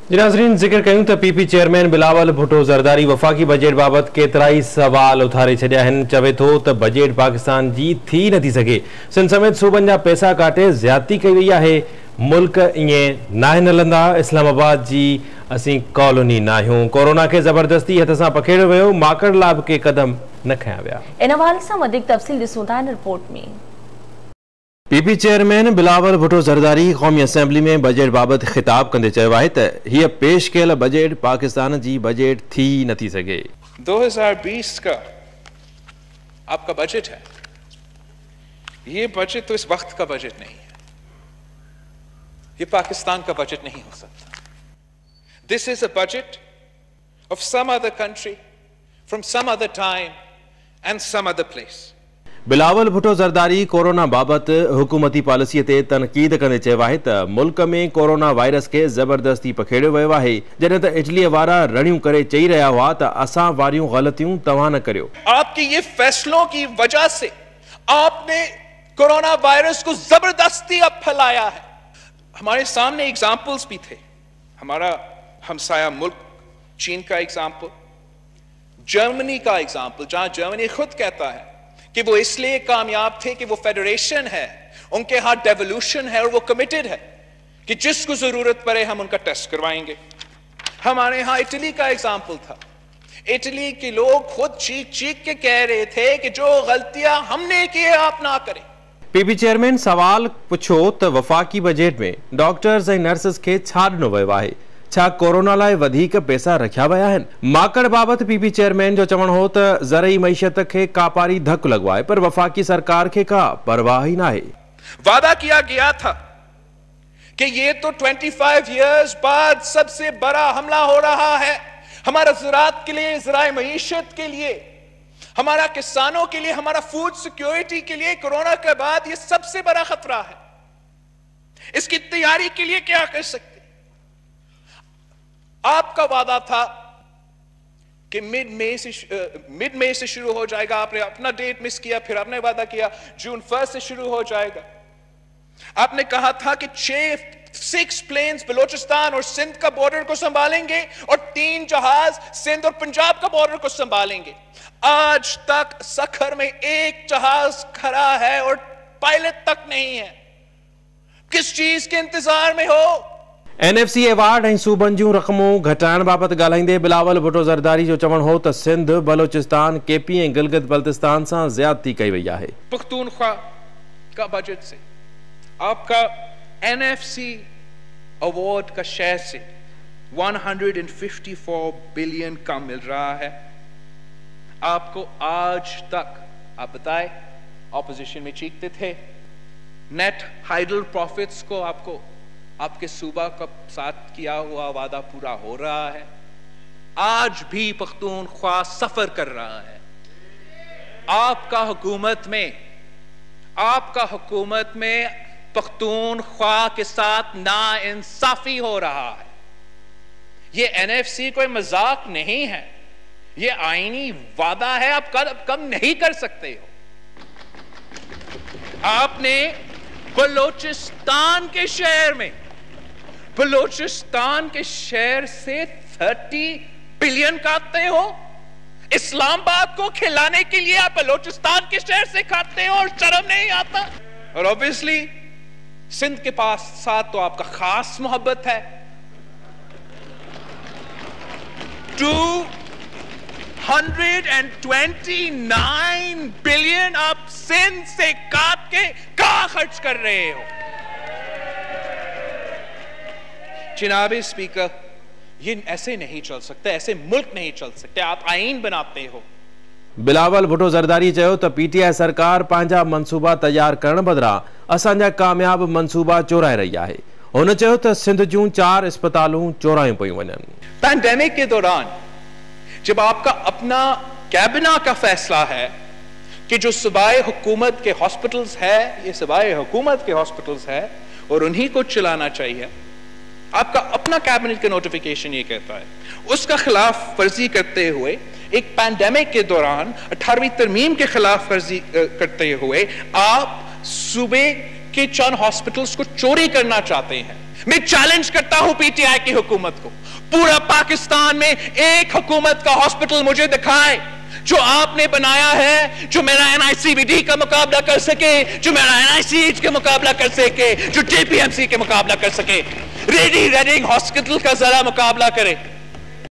जी नाज़रीन, ज़िक्र कयूं त पीपी चेयरमैन बिलावल भुट्टो ज़रदारी वफ़ाक़ी बजट बाबत केतिराई सवाल उथारे छॾिया आहिनि। चवे थो त बजट पाकिस्तान जी थी नथी सघे। सिंध समेत सूबनि जा पैसा काटे ज़्यादती कई वई आहे। मुल्क ईअं नाहे न हलंदा। इस्लामाबाद जी असीं कॉलोनी न आहियूं। कोरोना खे ज़बरदस्ती हथ सां पखेड़ियो वियो। माकड़ लाभ के कदम न खयां विया। इन हवाले सां वधीक तफ़सील ॾिसूं था इन रिपोर्ट में। पीपी चेयरमैन बिलावल भुट्टो ज़रदारी क़ौमी असेंबली में बजट बाबत ख़िताब कंदे चयो आहे त हीअ पेश कयल बजट पाकिस्तान जी बजट थी नथी सघे। 2020 का आपका बजट है, ये बजट तो इस वक्त का बजट नहीं है, ये पाकिस्तान का बजट नहीं हो सकता। This is a budget of some other country from some other time and some other place. Bilawal Bhutto Zardari corona बाबत हुकूमती पॉलिसी ते तनक़ीद कंदे चयो आहे त मुल्क में कोरोना वायरस के ज़बरदस्ती पखेड़ियो वियो आहे। जॾहिं त इटलीअ वारा रड़ियूं करे चई रहिया हुआ त असां वारियूं ग़लतियूं तव्हां न करियो। आपके ये फैसलों की वजह से आपने कोरोना वायरस को जबरदस्ती अब फैलाया है। हमारे सामने एग्जाम्पल्स भी थे। हमारा हमसाया मुल्क चीन का एग्जाम्पल, जर्मनी का एग्जाम्पल, जहां जर्मनी खुद कहता है कि वो इसलिए कामयाब थे कि वो फेडरेशन है, उनके यहां डेवोल्यूशन है और वो कमिटेड है कि जिसको जरूरत पड़े हम उनका टेस्ट करवाएंगे। हमारे यहां इटली का एग्जाम्पल था। इटली के लोग खुद चीख चीख के कह रहे थे कि जो गलतियां हमने की है आप ना करें। पीपी चेयरमैन सवाल पुछो त वफ़ाक़ी बजट में डॉक्टर्स ऐं नर्सिस खे छा ॾिनो वियो आहे? छा कोरोना लाइ वधीक पैसा रखिया विया आहिनि? माकड़ बाबत पीपी चेयरमैन जो चवणु हो त ज़रई मईशत खे कापारी धक लॻो आहे, पर वफ़ाक़ी सरकार खे का परवाह ही नाहे। वादा किया गया था कि ये तो 25 इयर्स बाद सबसे बड़ा हमला हो रहा है हमारा ज़राअत के लिए, ज़राए मईशत के लिए, हमारा किसानों के लिए, हमारा फूड सिक्योरिटी के लिए कोरोना के बाद ये सबसे बड़ा खतरा है। इसकी तैयारी के लिए क्या कर सकते? आपका वादा था कि मिड मई से शुरू हो जाएगा। आपने अपना डेट मिस किया, फिर आपने वादा किया जून 1 से शुरू हो जाएगा। आपने कहा था कि 6 प्लेन्स बलूचिस्तान और सिंध का बॉर्डर को संभालेंगे और 3 जहाज सिंध और पंजाब का बॉर्डर को संभालेंगे। आज तक सखर में 1 जहाज खड़ा है और पायलट तक नहीं है। किस चीज के इंतजार में हो? NFC अवार्ड ऐं सूबनि जूं रक़मूं घटाइण बाबति ॻाल्हाईंदे बिलावल भुट्टो ज़रदारी जो चवणु हो त सिंध, बलूचिस्तान, केपी ऐं गिलगित बल्तिस्तान सां ज़्यादती कई वई आहे। पख्तूनख्वा का बजट से आपका NFC अवार्ड का शेयर से 154 बिलियन कम मिल रहा है। आपको आज तक, आप बताए, ऑपोजिशन में चीखते थे, नेट हाइडल प्रॉफिट्स को आपको आपके सूबा का साथ किया हुआ वादा पूरा हो रहा है। आज भी पख्तूनख्वा सफर कर रहा है। आपका हुकूमत में पख्तूनख्वा के साथ नाइंसाफी हो रहा है। ये NFC कोई मजाक नहीं है, ये आईनी वादा है। आप कम नहीं कर सकते हो। आपने बलूचिस्तान के शहर से 30 बिलियन काटते हो। इस्लामाबाद को खिलाने के लिए आप बलूचिस्तान के शहर से खाते हो और शर्म नहीं आता। और ऑब्वियसली सिंध के पास साथ तो आपका खास मोहब्बत है। 229 बिलियन आप सिंध से काट के कहां खर्च कर रहे हो? जनाबे स्पीकर, ये ऐसे नहीं चल सकते, ऐसे मुल्क नहीं चल सकते। आप आईन बनाते हो। बिलावल भुट्टो ज़रदारी चयो त PTI सरकार पंहिंजा मनसूबा तैयार करण बदिरां असांजा कामयाब मनसूबा चोराए रही आहे। हुन चयो त सिंध जूं 4 अस्पतालूं चोरायूं पयूं वञनि। पैंडेमिक के दौरान जब आपका अपना कैबिनेट का फैसला है कि जो सूबाई हुकूमत के हॉस्पिटल्स है, ये सूबाई हुकूमत के हॉस्पिटल्स है और उन्हीं को चलाना चाहिए, आपका अपना कैबिनेट का नोटिफिकेशन ये कहता है, उसका खिलाफ वर्जी करते हुए एक पैंडेमिक के दौरान 18वीं तरमीम के खिलाफ वर्जी करते हुए आप सूबे के चंद हॉस्पिटल्स को चोरी करना चाहते हैं। मैं चैलेंज करता हूं पीटीआई की हुकूमत को, पूरा पाकिस्तान में एक हुकूमत का हॉस्पिटल मुझे दिखाए जो आपने बनाया है, जो मेरा एनआईसीबीडी का मुकाबला कर सके, जो मेरा एनआईसीएच का मुकाबला कर सके, जो जेपीएमसी के मुकाबला कर सके, रेडी रेडिंग हॉस्पिटल का जरा मुकाबला करे।